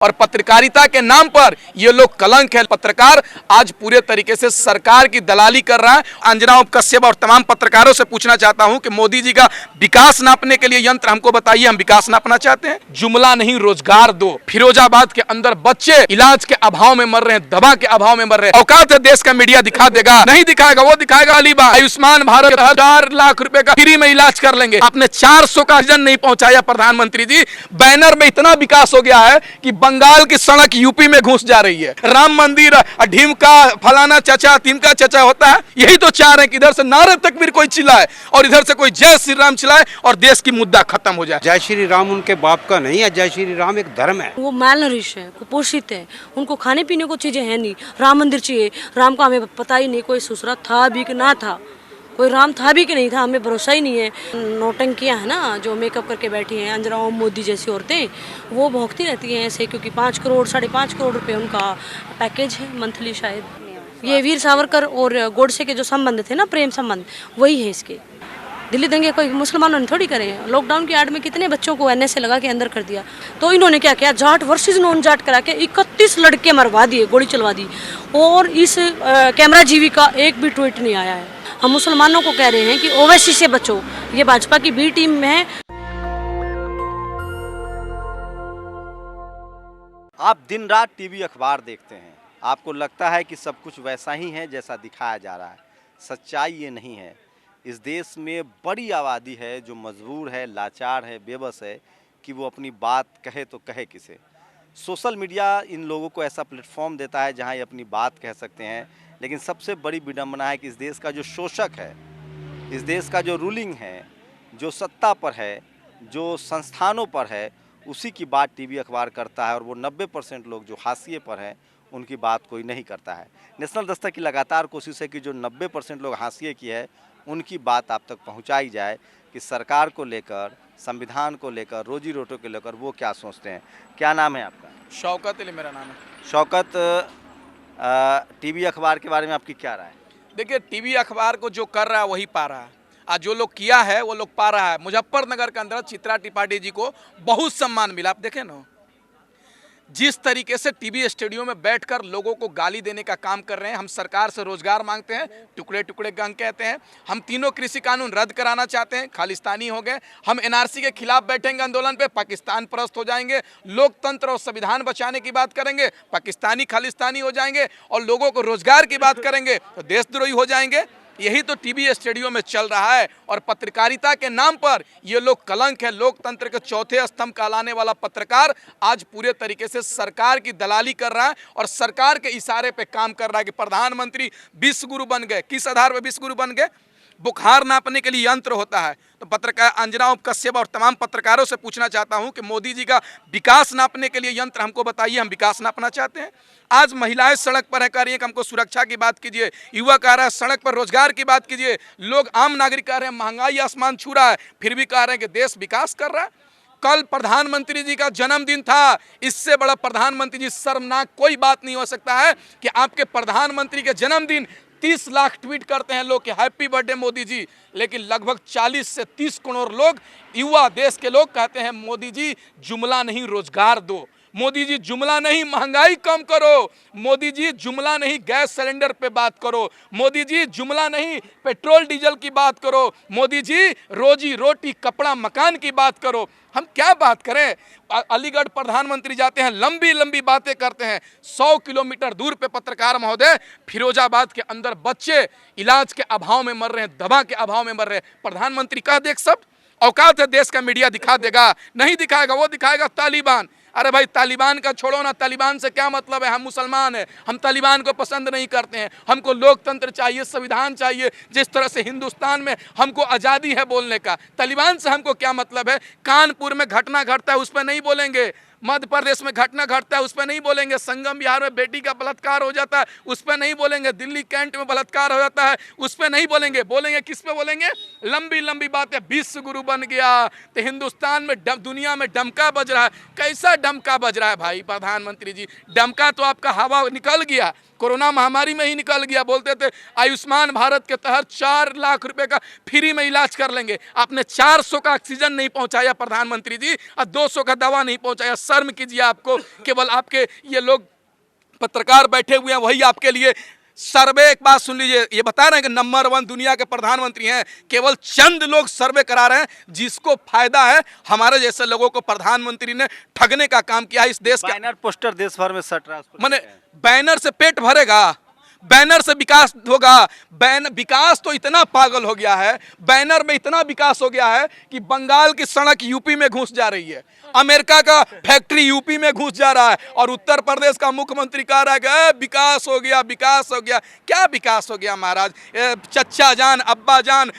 और पत्रकारिता के नाम पर ये लोग कलंक है। पत्रकार आज पूरे तरीके से सरकार की दलाली कर रहा है। अंजना कश्यप और तमाम पत्रकारों से पूछना चाहता हूं कि मोदी जी का विकास नापने के लिए यंत्र हमको बताइए, हम विकास नापना चाहते हैं। जुमला नहीं, रोजगार दो। फिरोजाबाद के अंदर बच्चे इलाज के अभाव में मर रहे हैं, दवा के अभाव में मर रहे हैं। औकात है देश का मीडिया दिखा देगा? नहीं दिखाएगा। वो दिखाएगा अलीबाग आयुष्मान भारत 4 लाख रुपए का फ्री में इलाज कर लेंगे। आपने 400 का ऑक्सीजन नहीं पहुंचाया प्रधानमंत्री जी। बैनर में इतना विकास हो गया है कि बंगाल की सड़क यूपी में घुस जा रही है। राम मंदिर ढीमका फलाना चचा तिमका चचा होता है। यही तो चाह रहे हैं कि इधर से नारे तकबीर कोई चिल्लाए और इधर से कोई जय श्री राम चिल्लाए और देश की मुद्दा खत्म हो जाए। जय श्री राम उनके बाप का नहीं है, जय श्री राम एक धर्म है। वो मैलनरिश है, कुपोषित है, उनको खाने पीने को चीजें है नहीं। राम मंदिर चाहिए, राम का हमें पता ही नहीं कोई ससुरा था भी कि ना था, कोई राम था भी कि नहीं था, हमें भरोसा ही नहीं है। नौटंकियां है ना जो मेकअप करके बैठी हैं, अंजना मोदी जैसी औरतें, वो भौंकती रहती हैं ऐसे, क्योंकि 5 करोड़ 5.5 करोड़ रुपए उनका पैकेज है मंथली शायद। ये वीर सावरकर और गोडसे के जो संबंध थे ना, प्रेम संबंध, वही है इसके। दिल्ली दंगे कोई मुसलमानों ने थोड़ी करे। लॉकडाउन की आड़ में कितने बच्चों को NSA लगा के अंदर कर दिया। तो इन्होंने क्या किया, जाट वर्सेस नॉन जाट करा के 31 लड़के मरवा दिए, गोली चलवा दी। और इस कैमरा जीवी का एक भी ट्वीट नहीं आया है। हम मुसलमानों को कह रहे हैं कि ओवैसी से बचो, ये भाजपा की B टीम में है। आप दिन रात टीवी अखबार देखते हैं, आपको लगता है कि सब कुछ वैसा ही है जैसा दिखाया जा रहा है। सच्चाई ये नहीं है। इस देश में बड़ी आबादी है जो मजबूर है, लाचार है, बेबस है कि वो अपनी बात कहे तो कहे किसे। सोशल मीडिया इन लोगों को ऐसा प्लेटफॉर्म देता है जहां ये अपनी बात कह सकते हैं। लेकिन सबसे बड़ी विडंबना है कि इस देश का जो शोषक है, इस देश का जो रूलिंग है, जो सत्ता पर है, जो संस्थानों पर है, उसी की बात टीवी अखबार करता है। और वो 90% लोग जो हाशिए पर हैं उनकी बात कोई नहीं करता है। नेशनल दस्तक की लगातार कोशिश है कि जो 90% लोग हाशिए की है उनकी बात आप तक पहुंचाई जाए कि सरकार को लेकर, संविधान को लेकर, रोजी रोटी को लेकर वो क्या सोचते हैं। क्या नाम है आपका? शौकत अली मेरा नाम है। शौकत, टीवी अखबार के बारे में आपकी क्या राय है? देखिए, टीवी अखबार को जो कर रहा है वही पा रहा है। आज जो लोग किया है वो लोग पा रहा है। मुजफ्फरनगर के अंदर चित्रा त्रिपाठी जी को बहुत सम्मान मिला। आप देखें ना, जिस तरीके से टीवी स्टूडियो में बैठकर लोगों को गाली देने का काम कर रहे हैं। हम सरकार से रोजगार मांगते हैं, टुकड़े टुकड़े गंग कहते हैं। हम तीनों कृषि कानून रद्द कराना चाहते हैं, खालिस्तानी हो गए। हम NRC के खिलाफ बैठेंगे आंदोलन पे, पाकिस्तान परस्त हो जाएंगे। लोकतंत्र और संविधान बचाने की बात करेंगे, पाकिस्तानी खालिस्तानी हो जाएंगे। और लोगों को रोजगार की बात करेंगे तो देशद्रोही हो जाएंगे। यही तो टीवी स्टूडियो में चल रहा है। और पत्रकारिता के नाम पर ये लोग कलंक है। लोकतंत्र के चौथे स्तंभ कहलाने वाला पत्रकार आज पूरे तरीके से सरकार की दलाली कर रहा है और सरकार के इशारे पे काम कर रहा है कि प्रधानमंत्री विश्व गुरु बन गए। किस आधार पर विश्व गुरु बन गए? बुखार नापने के लिए यंत्र होता है। तो पत्रकार अंजना कश्यप और तमाम पत्रकारों से पूछना चाहता हूं कि मोदी जी का विकास नापने के लिए यंत्र हमको बताइए, हम विकास नापना चाहते हैं। आज महिलाएं सड़क पर है, कह रही है कि हमको सुरक्षा की बात कीजिए। युवा कह रहा है सड़क पर रोजगार की बात कीजिए। लोग आम नागरिक कह रहे हैं महंगाई आसमान छू रहा है, फिर भी कह रहे हैं कि देश विकास कर रहा है। कल प्रधानमंत्री जी का जन्मदिन था। इससे बड़ा प्रधानमंत्री जी शर्मनाक कोई बात नहीं हो सकता है कि आपके प्रधानमंत्री के जन्मदिन 30 लाख ट्वीट करते हैं लोग कि हैप्पी बर्थडे मोदी जी। लेकिन लगभग 40 से 30 करोड़ लोग, युवा देश के लोग कहते हैं मोदी जी जुमला नहीं, रोजगार दो। मोदी जी जुमला नहीं, महंगाई कम करो। मोदी जी जुमला नहीं, गैस सिलेंडर पे बात करो। मोदी जी जुमला नहीं, पेट्रोल डीजल की बात करो। मोदी जी रोजी रोटी कपड़ा मकान की बात करो। हम क्या बात करें? अलीगढ़ प्रधानमंत्री जाते हैं, लंबी लंबी बातें करते हैं। 100 किलोमीटर दूर पे पत्रकार महोदय फिरोजाबाद के अंदर बच्चे इलाज के अभाव में मर रहे हैं, दवा के अभाव में मर रहे हैं। प्रधानमंत्री कह देख सब औकात है देश का मीडिया दिखा देगा? नहीं दिखाएगा। वो दिखाएगा तालिबान। अरे भाई, तालिबान का छोड़ो ना, तालिबान से क्या मतलब है? हम मुसलमान हैं, हम तालिबान को पसंद नहीं करते हैं। हमको लोकतंत्र चाहिए, संविधान चाहिए। जिस तरह से हिंदुस्तान में हमको आज़ादी है बोलने का, तालिबान से हमको क्या मतलब है? कानपुर में घटना घटता है उस पर नहीं बोलेंगे, मध्य प्रदेश में घटना घटता है उस पर नहीं बोलेंगे, संगम बिहार में बेटी का बलात्कार हो जाता है उस पर नहीं बोलेंगे, दिल्ली कैंट में बलात्कार हो जाता है उस पर नहीं बोलेंगे। बोलेंगे किस पे बोलेंगे? लंबी लंबी बातें। विश्व गुरु बन गया तो हिंदुस्तान में दुनिया में डमका बज रहा है। कैसा डमका बज रहा है भाई प्रधानमंत्री जी? डमका तो आपका हवा निकल गया, कोरोना महामारी में ही निकल गया। बोलते थे आयुष्मान भारत के तहत 4 लाख रुपए का फ्री में इलाज कर लेंगे। आपने 400 का ऑक्सीजन नहीं पहुंचाया प्रधानमंत्री जी, और 200 का दवा नहीं पहुंचाया। शर्म कीजिए आपको। केवल आपके ये लोग पत्रकार बैठे हुए हैं, वही आपके लिए सर्वे, एक बात सुन लीजिए, ये बता रहे हैं कि नंबर 1 दुनिया के प्रधानमंत्री हैं। केवल चंद लोग सर्वे करा रहे हैं, जिसको फायदा है हमारे जैसे लोगों को प्रधानमंत्री ने ठगने का काम किया है इस देश का। बैनर पोस्टर देश भर में सट रहा है, उसको माने क्या है? बैनर से पेट भरेगा, बैनर से विकास होगा? विकास तो इतना पागल हो गया है, बैनर में इतना विकास हो गया है कि बंगाल की सड़क यूपी में घुस जा रही है, अमेरिका का फैक्ट्री यूपी में घुस जा रहा है, और उत्तर प्रदेश का मुख्यमंत्री कह रहा है कि विकास हो गया, विकास हो गया। क्या विकास हो गया महाराज? चच्चा जान, अब्बा जान,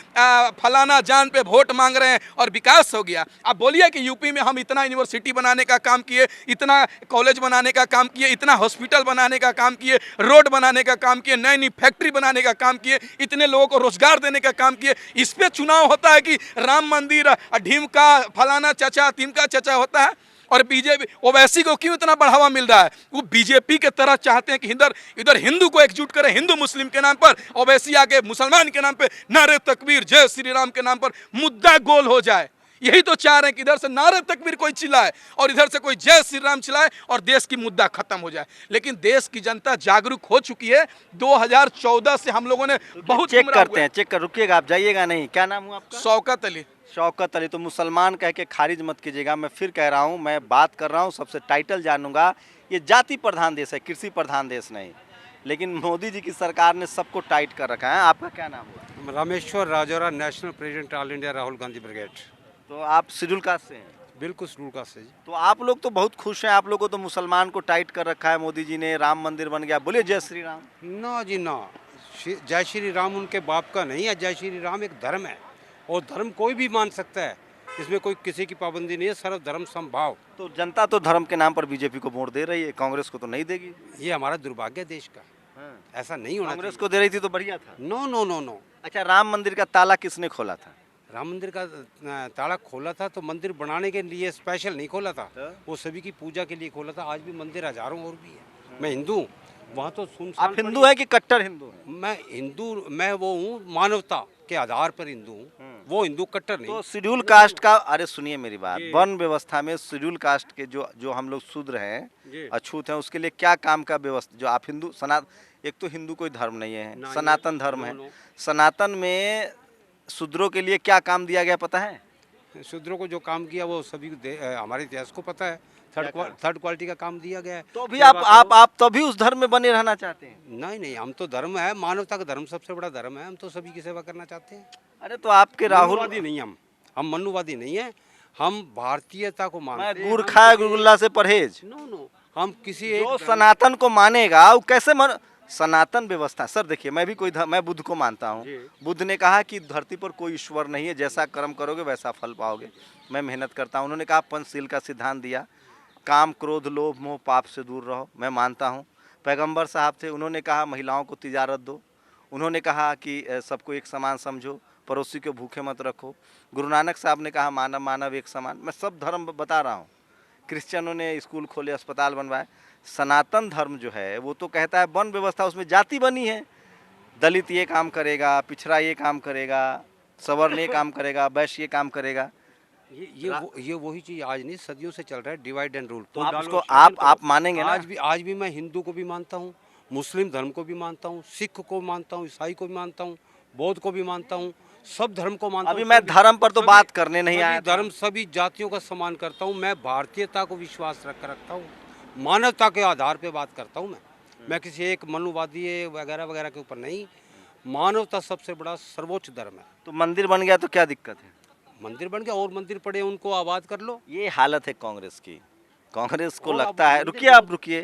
फलाना जान पे वोट मांग रहे हैं और विकास हो गया। अब बोलिए कि यूपी में हम इतना यूनिवर्सिटी बनाने का काम किए, इतना कॉलेज बनाने का काम किए, इतना हॉस्पिटल बनाने का काम किए, रोड बनाने का काम किए, नई नई फैक्ट्री बनाने का काम किए, इतने लोगों को रोजगार देने का काम किए। इस पे चुनाव होता है कि राम मंदिर, ढीमका, फलाना चचा, तिमका चचा होता है। और बीजेपी ओवैसी को क्यों इतना बढ़ावा मिल रहा है? वो बीजेपी के तरह चाहते हैं कि इधर हिंदू को एकजुट करें, हिंदू मुस्लिम के नाम पर, ओवैसी आके मुसलमान के नाम पे नारे तकबीर, जय श्री राम के नाम पर मुद्दा गोल हो जाए। यही तो चाह रहे हैं कि इधर से नारे तकबीर कोई चिल्लाए और इधर से कोई जय श्री राम चिल्लाए और देश की मुद्दा खत्म हो जाए। लेकिन देश की जनता जागरूक हो चुकी है। 2014 से हम लोगों ने बहुत चेक करते हैं, चेक कर, रुकिएगा आप, जाइएगा नहीं। क्या नाम हुआ आपका? शौकत अली। शौकत अली। तो मुसलमान कह के खारिज मत कीजिएगा, मैं फिर कह रहा हूँ, मैं बात कर रहा हूँ, सबसे टाइटल जानूंगा। ये जाति प्रधान देश है, कृषि प्रधान देश नहीं। लेकिन मोदी जी की सरकार ने सबको टाइट कर रखा है। आपका क्या नाम हुआ? Rameshwar Rajora, national president all India Rahul Gandhi brigade. तो आप शेड्यूल कास्ट से हैं? बिल्कुल शेड्यूल कास्ट से जी। तो आप लोग तो बहुत खुश हैं, आप लोगों को तो मुसलमान को टाइट कर रखा है मोदी जी ने, राम मंदिर बन गया। बोलिए जय श्री राम। ना जी ना, जय श्री राम उनके बाप का नहीं है। जय श्री राम एक धर्म है और धर्म कोई भी मान सकता है, इसमें कोई किसी की पाबंदी नहीं है, सर्वधर्म समभाव। तो जनता तो धर्म के नाम पर बीजेपी को वोट दे रही है, कांग्रेस को तो नहीं देगी। ये हमारा दुर्भाग्य है देश का। ऐसा नहीं होना कांग्रेस चाहिए। को दे रही थी तो बढ़िया था। No no no no. अच्छा, राम मंदिर का ताला किसने खोला था? राम मंदिर का ताला खोला था तो मंदिर बनाने के लिए स्पेशल नहीं खोला था, वो सभी की पूजा के लिए खोला था। आज भी मंदिर हजारों और भी है। मैं हिंदू हूँ, वहाँ तो सुनसान। आप हिंदू हैं कि कट्टर हिंदू हैं? मैं हिंदू, मैं वो हूँ मानवता के आधार पर हिंदू हूँ, वो हिंदू कट्टर नहीं। तो शेड्यूल कास्ट का, अरे सुनिए मेरी बात, वन व्यवस्था में शेड्यूल कास्ट के जो हम लोग शूद्र हैं, अछूत हैं, उसके लिए क्या काम का व्यवस्था? जो आप हिंदू एक तो हिंदू कोई धर्म नहीं है, सनातन धर्म है। सनातन में शूद्रों के लिए क्या काम दिया गया पता है? शूद्रों को जो काम किया वो सभी हमारे इतिहास को पता है। थर्ड क्वालिटी का काम दिया गया है। तो भी आप तभी उस धर्म में बने रहना चाहते हैं? नहीं नहीं, हम तो धर्म है, मानवता का धर्म सबसे बड़ा धर्म है, हम तो सभी की सेवा करना चाहते हैं। अरे तो आपके राहुल मनुवादी नहीं, हम मनुवादी नहीं है, हम भारतीयता को मानते हैं। गुड़ खाए गुरुल्ला से परहेज। नो नो, हम किसी जो सनातन को मानेगा वो कैसे सनातन व्यवस्था। सर देखिए, मैं भी मैं बुद्ध को मानता हूँ। बुद्ध ने कहा कि धरती पर कोई ईश्वर नहीं है, जैसा कर्म करोगे वैसा फल पाओगे। मैं मेहनत करता हूँ। उन्होंने कहा पंचशील का सिद्धांत दिया, काम क्रोध लोभ मोह पाप से दूर रहो, मैं मानता हूँ। पैगंबर साहब थे, उन्होंने कहा महिलाओं को तिजारत दो। उन्होंने कहा कि सबको एक समान समझो, पड़ोसी को भूखे मत रखो। गुरु नानक साहब ने कहा मानव मानव एक समान। मैं सब धर्म बता रहा हूँ। क्रिश्चियनों ने स्कूल खोले, अस्पताल बनवाए। सनातन धर्म जो है वो तो कहता है वन व्यवस्था, उसमें जाति बनी है। दलित ये काम करेगा, पिछड़ा ये काम करेगा, सवर्ण ये काम करेगा, वैश्य ये काम करेगा। ये वही चीज आज नहीं, सदियों से चल रहा है, डिवाइड एंड रूल। तो आप उसको आप मानेंगे ना? आज भी मैं हिंदू को भी मानता हूँ, मुस्लिम धर्म को भी मानता हूँ, सिख को मानता हूँ, ईसाई को भी मानता हूँ, बौद्ध को भी मानता हूँ, सब धर्म को मानता हूँ। अभी मैं धर्म पर तो बात करने नहीं आया। धर्म सभी जातियों का सम्मान करता हूँ। मैं भारतीयता को विश्वास रखता हूँ, मानवता के आधार पे बात करता हूँ। मैं किसी एक मनुवादी वगैरह वगैरह के ऊपर नहीं। मानवता सबसे बड़ा सर्वोच्च धर्म है। तो मंदिर बन गया तो क्या दिक्कत है? मंदिर बन गया और मंदिर पड़े, उनको आबाद कर लो। ये हालत है कांग्रेस की। कांग्रेस को लगता है, रुकिए आप रुकिए,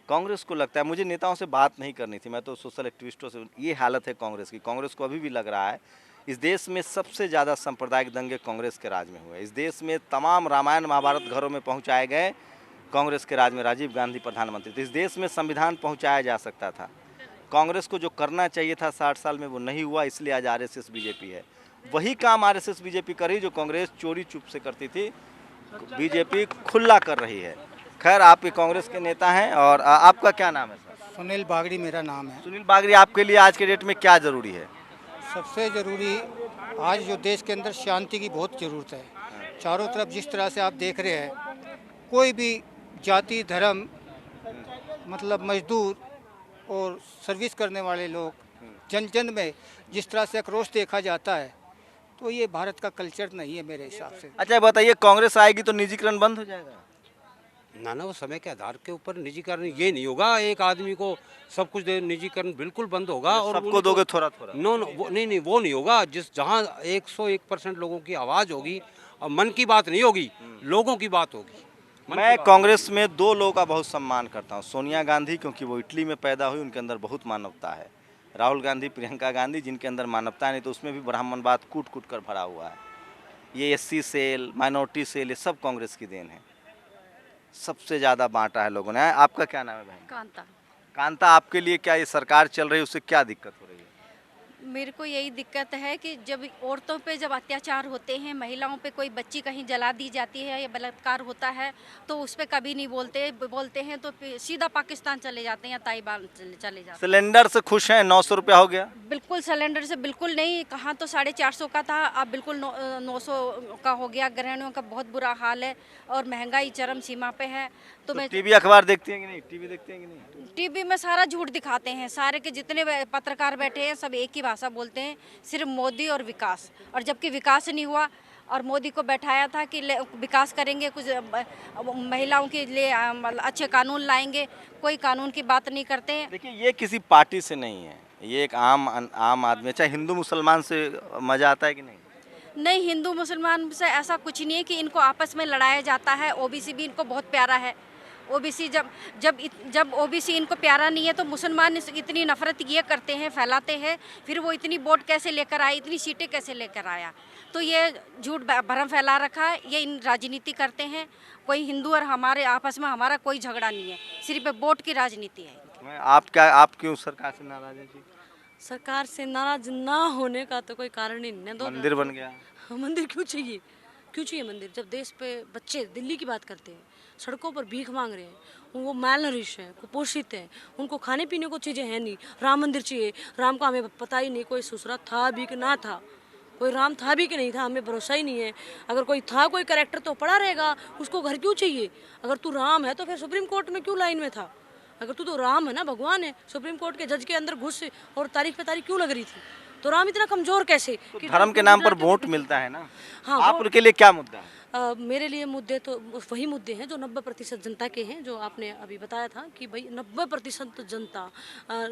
कांग्रेस को लगता है, मुझे नेताओं से बात नहीं करनी थी, मैं तो सोशल एक्टिविस्टों से। ये हालत है कांग्रेस की। कांग्रेस को अभी भी लग रहा है इस देश में सबसे ज़्यादा सांप्रदायिक दंगे कांग्रेस के राज में हुए। इस देश में तमाम रामायण महाभारत घरों में पहुंचाए गए कांग्रेस के राज में। राजीव गांधी प्रधानमंत्री थे। इस देश में संविधान पहुंचाया जा सकता था। कांग्रेस को जो करना चाहिए था 60 साल में वो नहीं हुआ, इसलिए आज आरएसएस बीजेपी है। वही काम आरएसएस बीजेपी करी जो कांग्रेस चोरी चुप से करती थी, बीजेपी खुला कर रही है। खैर, आप ये कांग्रेस के नेता हैं और आपका क्या नाम है सर? सुनील बागड़ी मेरा नाम है। सुनील बागड़ी, आपके लिए आज के डेट में क्या ज़रूरी है? सबसे ज़रूरी आज जो देश के अंदर शांति की बहुत ज़रूरत है। चारों तरफ जिस तरह से आप देख रहे हैं, कोई भी जाति धर्म मतलब मजदूर और सर्विस करने वाले लोग जन जन में जिस तरह से आक्रोश देखा जाता है, तो ये भारत का कल्चर नहीं है मेरे हिसाब से। अच्छा बताइए, कांग्रेस आएगी तो निजीकरण बंद हो जाएगा? ना ना, वो समय के आधार के ऊपर निजीकरण ये नहीं होगा। एक आदमी को सब कुछ दे, निजीकरण बिल्कुल बंद होगा। और सबको दोगे थोड़ा थोड़ा? नो नो, वो नहीं नहीं, वो नहीं होगा। जिस जहाँ 101% लोगों की आवाज़ होगी और मन की बात नहीं होगी, लोगों की बात होगी। मैं कांग्रेस में दो लोगों का बहुत सम्मान करता हूँ। सोनिया गांधी, क्योंकि वो इटली में पैदा हुई, उनके अंदर बहुत मानवता है। राहुल गांधी, प्रियंका गांधी, जिनके अंदर मानवता नहीं, तो उसमें भी ब्राह्मणवाद कूट कूट कर भरा हुआ है। ये एससी सेल, माइनॉरिटी सेल, ये सब कांग्रेस की देन है। सबसे ज़्यादा बांटा है लोगों ने। आपका क्या नाम है बहन? कांता। कांता, आपके लिए क्या ये सरकार चल रही है, उससे क्या दिक्कत हो रही है? मेरे को यही दिक्कत है कि जब औरतों पे जब अत्याचार होते हैं, महिलाओं पे कोई बच्ची कहीं जला दी जाती है या बलात्कार होता है, तो उस पर कभी नहीं बोलते हैं तो सीधा पाकिस्तान चले जाते हैं या ताइवान चले जाते हैं। सिलेंडर से खुश हैं? 900 रुपया हो गया। बिल्कुल सिलेंडर से बिल्कुल नहीं, कहाँ तो 450 का था, अब बिल्कुल 900 का हो गया। गृहिणियों का बहुत बुरा हाल है और महंगाई चरम सीमा पे है। तो मैं टीवी अखबार देखती हैं कि नहीं? टीवी देखते हैं कि नहीं? टीवी में सारा झूठ दिखाते हैं। सारे के जितने पत्रकार बैठे हैं सब एक ही भाषा बोलते हैं, सिर्फ मोदी और विकास। और जबकि विकास नहीं हुआ और मोदी को बैठाया था कि विकास करेंगे, कुछ महिलाओं के लिए अच्छे कानून लाएंगे, कोई कानून की बात नहीं करते हैं। देखिए, ये किसी पार्टी से नहीं है, ये एक आम आदमी। चाहे हिंदू मुसलमान से मजा आता है कि नहीं? नहीं, हिंदू मुसलमान से ऐसा कुछ नहीं है कि इनको आपस में लड़ाया जाता है। ओबीसी भी इनको बहुत प्यारा है। ओबीसी जब ओबीसी इनको प्यारा नहीं है तो मुसलमान इतनी नफरत ये करते हैं, फैलाते हैं। फिर वो इतनी वोट कैसे लेकर आए, इतनी सीटें कैसे लेकर आया? तो ये झूठ भरम फैला रखा है। ये इन राजनीति करते हैं। कोई हिंदू और हमारे आपस में हमारा कोई झगड़ा नहीं है, सिर्फ वोट की राजनीति है। आप क्यों सरकार से नाराज हैं जी? सरकार से नाराज ना होने का तो कोई कारण ही नहीं है। मंदिर बन गया। मंदिर क्यों चाहिए? क्यों चाहिए मंदिर? जब देश पे बच्चे दिल्ली की बात करते हैं, सड़कों पर भीख मांग रहे हैं, वो मैलनरिश हैं, कुपोषित हैं, उनको खाने पीने को चीज़ें हैं नहीं, राम मंदिर चाहिए। राम का हमें पता ही नहीं कोई ससुरा था भी कि ना था, कोई राम था भी कि नहीं था, हमें भरोसा ही नहीं है। अगर कोई था, कोई कैरेक्टर तो पड़ा रहेगा, उसको घर क्यों चाहिए? अगर तू राम है तो फिर सुप्रीम कोर्ट में क्यों लाइन में था? अगर तू तो राम है ना, भगवान है, सुप्रीम कोर्ट के जज के अंदर घुस और तारीख पे तारीख क्यों लग रही थी? तो राम इतना कमजोर कैसे? तो धर्म के नाम पर वोट मिलता है ना। हाँ, आप उनके लिए क्या मुद्दा है? मेरे लिए मुद्दे तो वही मुद्दे हैं जो 90% जनता के हैं, जो आपने अभी बताया था कि भाई 90% जनता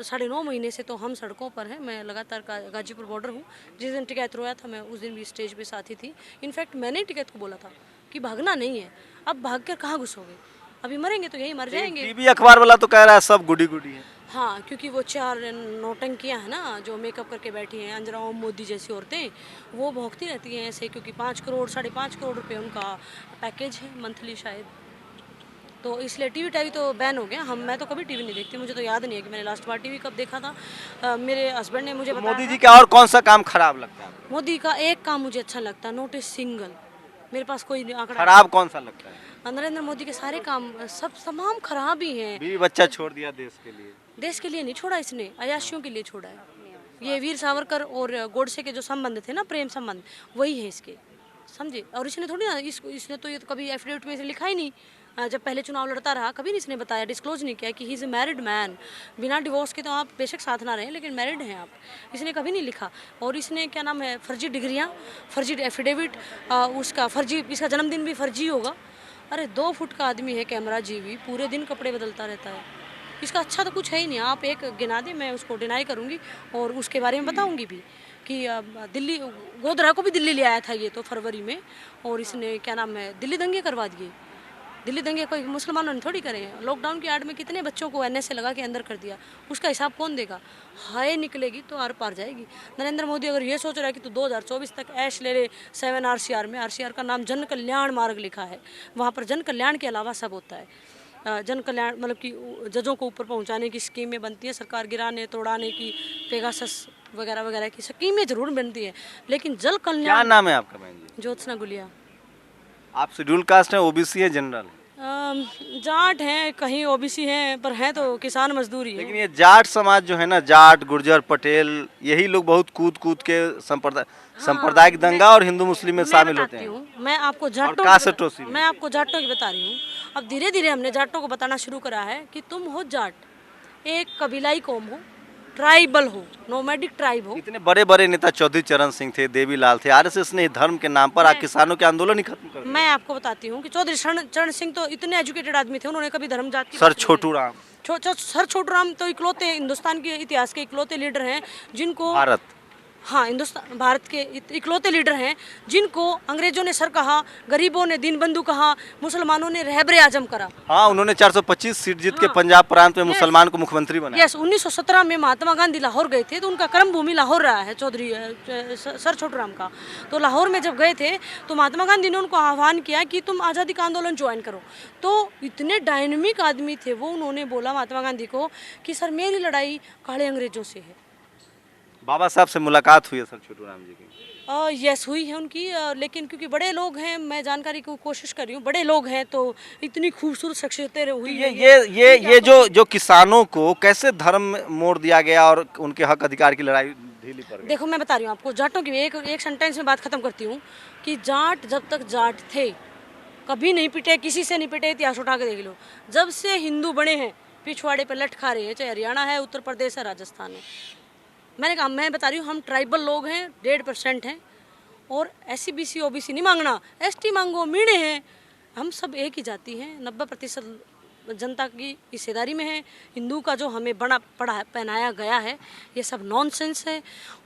9.5 महीने से तो हम सड़कों पर हैं। मैं लगातार गाजीपुर बॉर्डर हूँ। जिस दिन टिकैत रोया था मैं उस दिन भी स्टेज पे साथी थी। इनफैक्ट मैंने टिकैत को बोला था कि भागना नहीं है, अब भाग कर कहाँ घुसोगे? अभी मरेंगे तो यही मर जाएंगे। टीवी अखबार वाला तो कह रहा है सब गुडी गुडी है। हाँ, क्योंकि वो 4 नौटंकियाँ हैं ना जो मेकअप करके बैठी हैं, अंजना ओम मोदी जैसी औरतें, वो भौंकती रहती हैं ऐसे, क्योंकि 5 करोड़ 5.5 करोड़ रुपए उनका पैकेज है मंथली शायद। तो इसलिए टीवी तो बैन हो गया। मैं तो कभी टीवी नहीं देखती, मुझे तो याद नहीं है कि मैंने लास्ट बार टीवी कब देखा था। मेरे हस्बैंड ने मुझे बताया। मोदी जी का और कौन सा काम खराब लगता है? मोदी का एक काम मुझे अच्छा लगता है, नोटिस सिंगल। मेरे पास कोई आंकड़ा। खराब कौन सा लगता है? नरेंद्र मोदी के सारे काम सब तमाम खराब ही हैं। बीवी बच्चा छोड़ दिया देश के लिए। देश के लिए नहीं छोड़ा इसने, अयाशियों के लिए छोड़ा है। ये वीर सावरकर और गोडसे के जो संबंध थे ना, प्रेम संबंध, वही है इसके, समझे? और इसने थोड़ी ना इसने तो ये तो कभी एफिडेविट में से लिखा ही नहीं। जब पहले चुनाव लड़ता रहा कभी नहीं इसने बताया, डिस्क्लोज नहीं किया कि he is a married man. बिना डिवोर्स के तो आप बेशक साथ ना रहें, लेकिन मैरिड हैं आप, इसने कभी नहीं लिखा। और इसने क्या नाम है, फर्जी डिग्रियाँ, फर्जी एफिडेविट, उसका फर्जी, इसका जन्मदिन भी फर्जी होगा। अरे 2 फुट का आदमी है, कैमरा जीवी, पूरे दिन कपड़े बदलता रहता है। इसका अच्छा तो कुछ है ही नहीं। आप एक गिना दें, मैं उसको डिनाई करूँगी और उसके बारे में बताऊँगी भी कि दिल्ली गोधरा को भी दिल्ली ले आया था ये तो फरवरी में, और इसने क्या नाम है दिल्ली दंगे करवा दिए। दिल्ली दंगे कोई मुसलमानों ने थोड़ी करे हैं। लॉकडाउन की आड़ में कितने बच्चों को NSA लगा के अंदर कर दिया, उसका हिसाब कौन देगा? हाय निकलेगी तो आर पार जाएगी। नरेंद्र मोदी अगर ये सोच रहा है कि तो 2024 तक ऐश ले ले 7 RCR में, RCR का नाम जन कल्याण मार्ग लिखा है, वहाँ पर जन कल्याण के अलावा सब होता है। जन कल्याण मतलब कि जजों को ऊपर पहुंचाने की स्कीमें बनती है, सरकार गिराने तोड़ाने की, पेगासस वगैरह वगैरह की स्कीमें जरूर बनती है, लेकिन जल क्या कल्याण। नाम है आपका बहन जी? ज्योत्सना गुलिया। आप शेड्यूल कास्ट है, OBC है, जनरल है? जाट हैं, कहीं OBC हैं, पर हैं तो किसान मजदूर ही है। लेकिन ये जाट समाज जो है ना, जाट गुर्जर पटेल, यही लोग बहुत कूद कूद के सांप्रदायिक दंगा और हिंदू मुस्लिम में शामिल होते हैं। मैं आपको जाटों कास्ट टोसी में। मैं आपको जाटों की बता रही हूँ। अब धीरे धीरे हमने जाटों को बताना शुरू करा है कि तुम हो जाट, एक कबीलाई कौम हो, ट्राइबल हो, नोमैडिक ट्राइब हो। इतने बड़े बड़े नेता चौधरी चरण सिंह थे, देवीलाल थे, आरएसएस ने धर्म के नाम पर किसानों के आंदोलन ही खत्म कर दिया। मैं आपको बताती हूँ कि चौधरी चरण सिंह तो इतने एजुकेटेड आदमी थे, उन्होंने कभी धर्म जात की सर बात नहीं छोटू राम, की। सर छोटू राम तो इकलौते हिंदुस्तान के इतिहास के इकलौते लीडर हैं जिनको भारत, हाँ, हिंदुस्तान भारत के इकलौते लीडर हैं जिनको अंग्रेजों ने सर कहा, गरीबों ने दीनबंधु कहा, मुसलमानों ने रहबरे आजम करा। हाँ उन्होंने 425 सीट जीत के पंजाब प्रांत में मुसलमान को मुख्यमंत्री बनाया। यस, 1917 में महात्मा गांधी लाहौर गए थे तो उनका कर्म भूमि लाहौर रहा है चौधरी सर छोटू राम का। तो लाहौर में जब गए थे तो महात्मा गांधी ने उनको आह्वान किया कि तुम आज़ादी का आंदोलन ज्वाइन करो। तो इतने डायनेमिक आदमी थे वो, उन्होंने बोला महात्मा गांधी को कि सर मेरी लड़ाई काले अंग्रेजों से है। बाबा साहब से मुलाकात हुई है सर छोटू राम जी की? यस हुई है उनकी, लेकिन क्योंकि बड़े लोग हैं, मैं जानकारी की कोशिश कर रही हूँ, बड़े लोग हैं तो इतनी खूबसूरत शख्सियतें हुई है। ये जो किसानों को कैसे धर्म मोड़ दिया गया और उनके हक अधिकार की लड़ाई ढीली पड़ गई? देखो मैं बता रही हूँ आपको, जाटों की एक सेंटेंस में बात खत्म करती हूँ कि जाट जब तक जाट थे कभी नहीं पिटे, किसी से नहीं पिटे, इतिहास उठा के देख लो। जब से हिंदू बने हैं पिछवाड़े पर लट खा रहे हैं, चाहे हरियाणा है, उत्तर प्रदेश है, राजस्थान है। मैंने कहा, मैं बता रही हूँ, हम ट्राइबल लोग हैं, 1.5% हैं, और SC BC OBC नहीं मांगना, ST मांगो, मीणे हैं, हम सब एक ही जाति हैं। 90% जनता की हिस्सेदारी में है। हिंदू का जो हमें बड़ा पहनाया गया है ये सब नॉनसेंस है।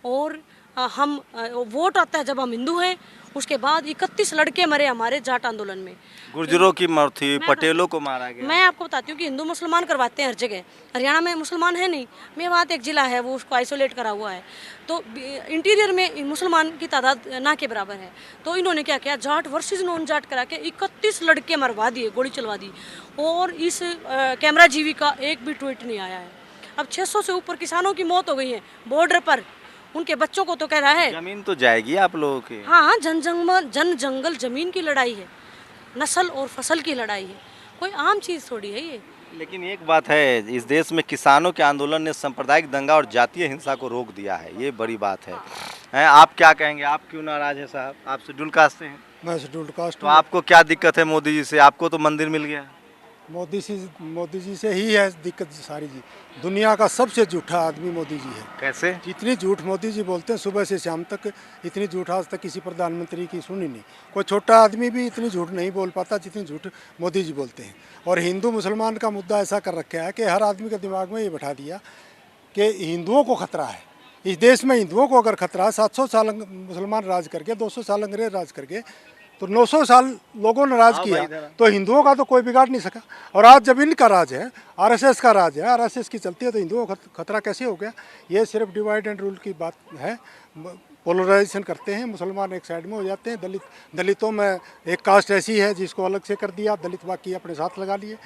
और हम वोट आता है जब हम हिंदू हैं, उसके बाद 31 लड़के मरे हमारे जाट आंदोलन में। गुर्जरों की मौत हुई, पटेलों को मारा गया। मैं आपको बताती हूँ कि हिंदू मुसलमान करवाते हैं हर जगह। हरियाणा में मुसलमान है नहीं, मेवात एक जिला है वो उसको आइसोलेट करा हुआ है, तो इंटीरियर में मुसलमान की तादाद ना के बराबर है। तो इन्होंने क्या किया, जाट वर्सेस नॉन जाट करा के 31 लड़के मरवा दिए, गोली चलवा दी। और इस कैमरा जीवी का एक भी ट्वीट नहीं आया है। अब 600 से ऊपर किसानों की मौत हो गई है बॉर्डर पर, उनके बच्चों को तो कह रहा है जमीन तो जाएगी आप लोगों की। हाँ, जन जंगल जमीन की लड़ाई है, नस्ल और फसल की लड़ाई है, कोई आम चीज़ थोड़ी है ये। लेकिन एक बात है, इस देश में किसानों के आंदोलन ने सांप्रदायिक दंगा और जातीय हिंसा को रोक दिया है, ये बड़ी बात है। आप क्या कहेंगे, आप क्यों नाराज हैं साहब? आप शेड्यूल कास्ट से हैं? मैं शेड्यूल कास्ट। तो आपको क्या दिक्कत है मोदी जी से? आपको तो मंदिर मिल गया। मोदी जी से ही है दिक्कत सारी जी। दुनिया का सबसे झूठा आदमी मोदी जी है। कैसे? जितनी झूठ मोदी जी बोलते हैं सुबह से शाम तक, इतनी झूठ आज तक किसी प्रधानमंत्री की सुनी नहीं। कोई छोटा आदमी भी इतनी झूठ नहीं बोल पाता जितनी झूठ मोदी जी बोलते हैं। और हिंदू मुसलमान का मुद्दा ऐसा कर रखा है कि हर आदमी के दिमाग में ये बैठा दिया कि हिंदुओं को खतरा है। इस देश में हिंदुओं को अगर खतरा है, 700 साल मुसलमान राज करके, 200 साल अंग्रेज राज करके, तो 900 साल लोगों ने राज किया, तो हिंदुओं का तो कोई बिगाड़ नहीं सका। और आज जब इनका राज है, आरएसएस का राज है, आरएसएस की चलती है, तो हिंदुओं को खतरा कैसे हो गया? ये सिर्फ डिवाइड एंड रूल की बात है। पोलराइजेशन करते हैं, मुसलमान एक साइड में हो जाते हैं, दलितों में एक कास्ट ऐसी है जिसको अलग से कर दिया, दलित बाकी अपने साथ लगा लिए।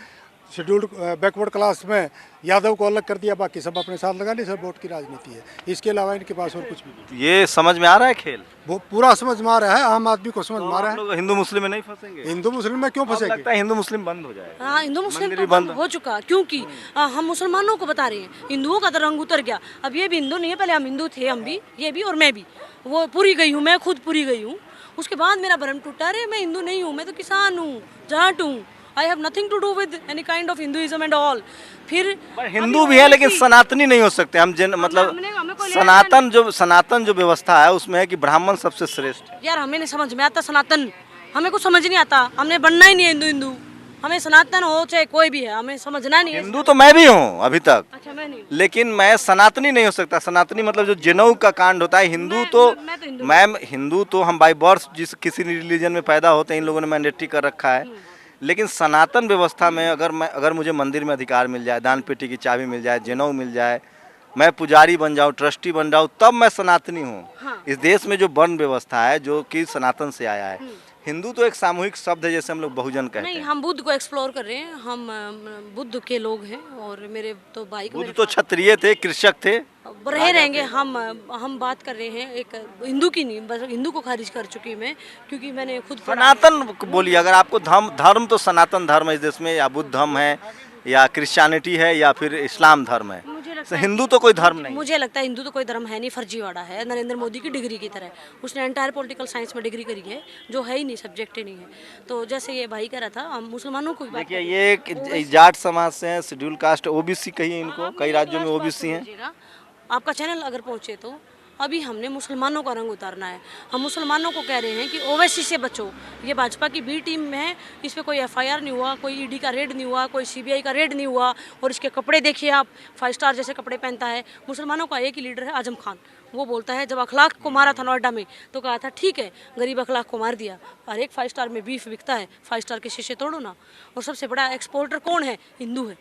शेड्यूल्ड बैकवर्ड क्लास में यादव को अलग कर दिया, बाकी सब अपने साथ लगा लिए। सब वोट की राजनीति है, इसके अलावा इनके पास और कुछ भी नहीं। ये समझ में आ रहा है खेल? वो पूरा समझ में आ रहा है, आम आदमी को समझ में आ रहा है। लोग हिंदू मुस्लिम में नहीं फंसेंगे? हिंदू मुस्लिम में क्यों फंसेंगे? लगता है हिंदू मुस्लिम बंद हो जाएगा। हाँ, हिंदू मुस्लिम मंदिर तो बंद बंद हो चुका, क्योंकि हम मुसलमानों को बता रहे हैं हिंदुओं का तो रंग उतर गया। अब ये भी हिंदू नहीं है, पहले हम हिंदू थे, हम भी, ये भी और मैं भी, वो पूरी गई हूँ, मैं खुद पूरी गई हूँ। उसके बाद मेरा भरम टूटा, अरे मैं हिंदू नहीं हूँ, मैं तो किसान हूँ, जाट हूँ, I have nothing to do with any kind of Hinduism and all। फिर हिंदू भी है लेकिन सनातनी नहीं हो सकते हम। मतलब सनातन जो व्यवस्था है उसमें है कि ब्राह्मण सबसे श्रेष्ठ है। यार हमें नहीं समझ में आता सनातन, हमें कुछ समझ नहीं आता, हमने बनना ही नहीं है हिंदू। हमें सनातन हो चाहे कोई भी है, हमें समझना नहीं है। हिंदू तो मैं भी हूँ अभी तक। अच्छा, मैं नहीं, लेकिन मैं सनातनी नहीं हो सकता। सनातनी मतलब जो जनेऊ का कांड होता है। हिंदू मैं हिंदू तो हम बाई बर्थ जिस किसी रिलीजन में पैदा होते हैं, इन लोगों ने मैंडेटरी कर रखा है। लेकिन सनातन व्यवस्था में अगर मुझे मंदिर में अधिकार मिल जाए, दान पेटी की चाबी मिल जाए, जनेऊ मिल जाए, मैं पुजारी बन जाऊँ, ट्रस्टी बन जाऊँ, तब मैं सनातनी हूँ। हाँ। इस देश में जो वर्ण व्यवस्था है जो कि सनातन से आया है। हिंदू तो एक सामूहिक शब्द है, जैसे हम लोग बहुजन कहते नहीं, हैं। हम बुद्ध को एक्सप्लोर कर रहे हैं, हम बुद्ध के लोग हैं। और मेरे तो भाई बुद्ध तो क्षत्रिय थे, कृषक थे, रहे रहेंगे। हम बात कर रहे हैं एक हिंदू की नहीं, बस हिंदू को खारिज कर चुकी मैं, क्योंकि मैंने खुद सनातन बोलिए। अगर आपको धर्म तो सनातन धर्म है इस देश में, या बुद्ध धर्म है, या क्रिश्चियनिटी है, या फिर इस्लाम धर्म है। लगता है हिंदू तो कोई धर्म नहीं। मुझे लगता है हिंदू तो कोई धर्म है नहीं, फर्जीवाड़ा है, नरेंद्र मोदी की डिग्री की तरह। उसने एंटायर पॉलिटिकल साइंस में डिग्री करी है, जो है ही नहीं, सब्जेक्ट ही नहीं है। तो जैसे ये भाई कह रहा था, हम मुसलमानों को भी बात देखिए करें। ये जाट समाज से हैं, शेड्यूल कास्ट, ओबीसी कहिए इनको, कई राज्यों में ओबीसी हैं। आपका चैनल अगर पहुंचे तो अभी हमने मुसलमानों का रंग उतारना है। हम मुसलमानों को कह रहे हैं कि ओवैसी से बचो। ये भाजपा की बी टीम में है, इस पे कोई एफआईआर नहीं हुआ, कोई ईडी का रेड नहीं हुआ, कोई सीबीआई का रेड नहीं हुआ। और इसके कपड़े देखिए आप, 5 स्टार जैसे कपड़े पहनता है। मुसलमानों का एक ही लीडर है, आजम खान। वो बोलता है, जब अखलाक को मारा था नोएडा में तो कहा था ठीक है, गरीब अखलाक को मार दिया, और एक 5 स्टार में बीफ बिकता है, 5 स्टार के शीशे तोड़ो ना। और सबसे बड़ा एक्सपोर्टर कौन है? हिंदू है,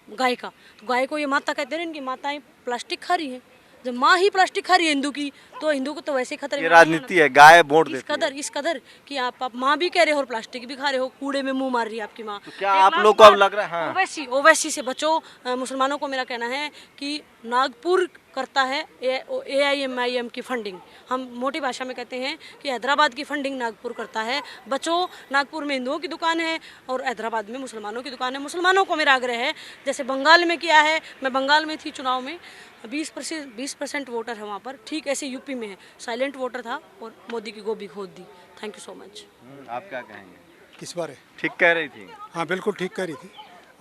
गाय का। तो गाय को ये माता कहते हैं, इनकी माताएं प्लास्टिक खा रही हैं। जब माँ ही प्लास्टिक खा रही है हिंदू की, तो हिंदू को तो वैसे ही खतरे ये में राजनीति है, गाय वोट देती है। इस कदर कि आप माँ भी कह रहे हो और प्लास्टिक भी खा रहे हो, कूड़े में मुंह मार रही है आपकी माँ। तो क्या आप लोग को अब लग रहा है? हाँ। ओवैसी से बचो। मुसलमानों को मेरा कहना है कि नागपुर करता है AIMIM की फंडिंग। हम मोटी भाषा में कहते हैं कि हैदराबाद की फंडिंग नागपुर करता है। बचो, नागपुर में हिंदुओं की दुकान है और हैदराबाद में मुसलमानों की दुकान है। मुसलमानों को मेरा आग्रह है, जैसे बंगाल में किया है, मैं बंगाल में थी चुनाव में, 20% वोटर है वहाँ पर, ठीक ऐसे यूपी में है, साइलेंट वोटर था और मोदी की गोभी खोद दी। Thank you so much. आप क्या कहेंगे? किस बारे? ठीक कह रही थी। हाँ बिल्कुल ठीक कह रही थी,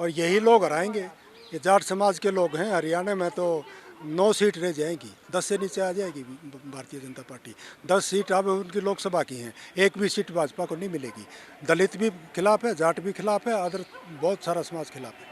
और यही लोग हराएंगे। ये जाट समाज के लोग हैं। हरियाणा में तो 9 सीट रह जाएगी, 10 से नीचे आ जाएगी भारतीय जनता पार्टी। 10 सीट अब उनकी लोकसभा की हैं, एक भी सीट भाजपा को नहीं मिलेगी। दलित भी खिलाफ है, जाट भी खिलाफ है, अदर बहुत सारा समाज खिलाफ है।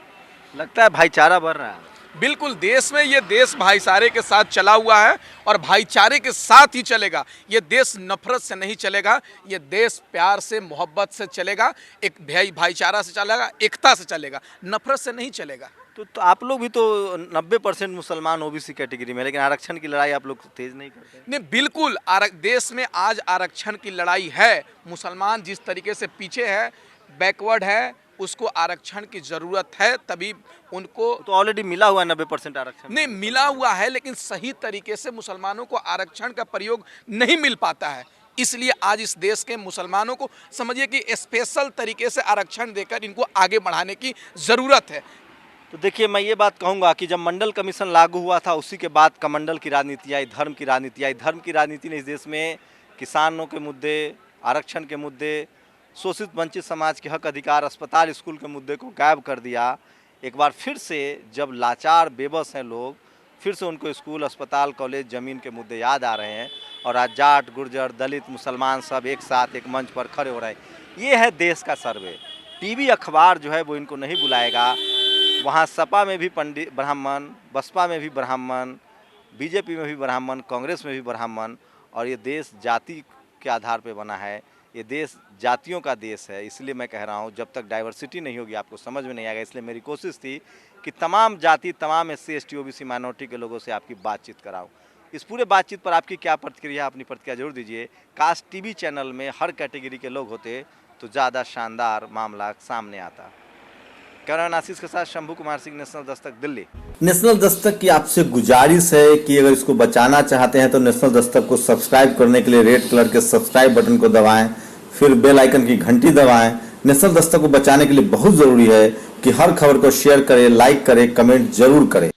लगता है भाईचारा बढ़ रहा है। बिल्कुल, देश में ये देश भाईचारे के साथ चला हुआ है और भाईचारे के साथ ही चलेगा। ये देश नफरत से नहीं चलेगा, ये देश प्यार से, मोहब्बत से चलेगा, एक भाईचारा से चलेगा, एकता से चलेगा, नफरत से नहीं चलेगा। तो आप लोग भी तो 90% मुसलमान ओबीसी कैटेगरी में, लेकिन आरक्षण की लड़ाई आप लोग तेज नहीं करते। नहीं, बिल्कुल देश में आज आरक्षण की लड़ाई है। मुसलमान जिस तरीके से पीछे है, बैकवर्ड है, उसको आरक्षण की ज़रूरत है, तभी उनको तो ऑलरेडी मिला हुआ है 90% आरक्षण। नहीं मिला हुआ है, लेकिन सही तरीके से मुसलमानों को आरक्षण का प्रयोग नहीं मिल पाता है। इसलिए आज इस देश के मुसलमानों को समझिए कि स्पेशल तरीके से आरक्षण देकर इनको आगे बढ़ाने की ज़रूरत है। तो देखिए, मैं ये बात कहूँगा कि जब मंडल कमीशन लागू हुआ था, उसी के बाद कमंडल की राजनीति आई, धर्म की राजनीति आई। धर्म की राजनीति ने इस देश में किसानों के मुद्दे, आरक्षण के मुद्दे, शोषित वंचित समाज के हक अधिकार, अस्पताल स्कूल के मुद्दे को गायब कर दिया। एक बार फिर से जब लाचार बेबस हैं लोग, फिर से उनको स्कूल, अस्पताल, कॉलेज, ज़मीन के मुद्दे याद आ रहे हैं और आज जाट, गुर्जर, दलित, मुसलमान सब एक साथ एक मंच पर खड़े हो रहे हैं। ये है देश का सर्वे। टीवी अखबार जो है वो इनको नहीं बुलाएगा। वहाँ सपा में भी पंडित ब्राह्मण, बसपा में भी ब्राह्मण, बीजेपी में भी ब्राह्मण, कांग्रेस में भी ब्राह्मण। और ये देश जाति के आधार पर बना है, ये देश जातियों का देश है। इसलिए मैं कह रहा हूँ, जब तक डाइवर्सिटी नहीं होगी आपको समझ में नहीं आएगा। इसलिए मेरी कोशिश थी कि तमाम जाति, तमाम SC ST OBC माइनॉरिटी के लोगों से आपकी बातचीत कराऊँ। इस पूरे बातचीत पर आपकी क्या प्रतिक्रिया, अपनी प्रतिक्रिया जरूर दीजिए। काश टीवी चैनल में हर कैटेगरी के लोग होते तो ज़्यादा शानदार मामला सामने आता। कैमरामैन आशीष के साथ शंभू कुमार सिंह, नेशनल दस्तक, दिल्ली। नेशनल दस्तक की आपसे गुजारिश है कि अगर इसको बचाना चाहते हैं तो नेशनल दस्तक को सब्सक्राइब करने के लिए रेड कलर के सब्सक्राइब बटन को दबाएं, फिर बेल आइकन की घंटी दबाएं। नेशनल दस्तक को बचाने के लिए बहुत जरूरी है कि हर खबर को शेयर करें, लाइक करें, कमेंट जरूर करें।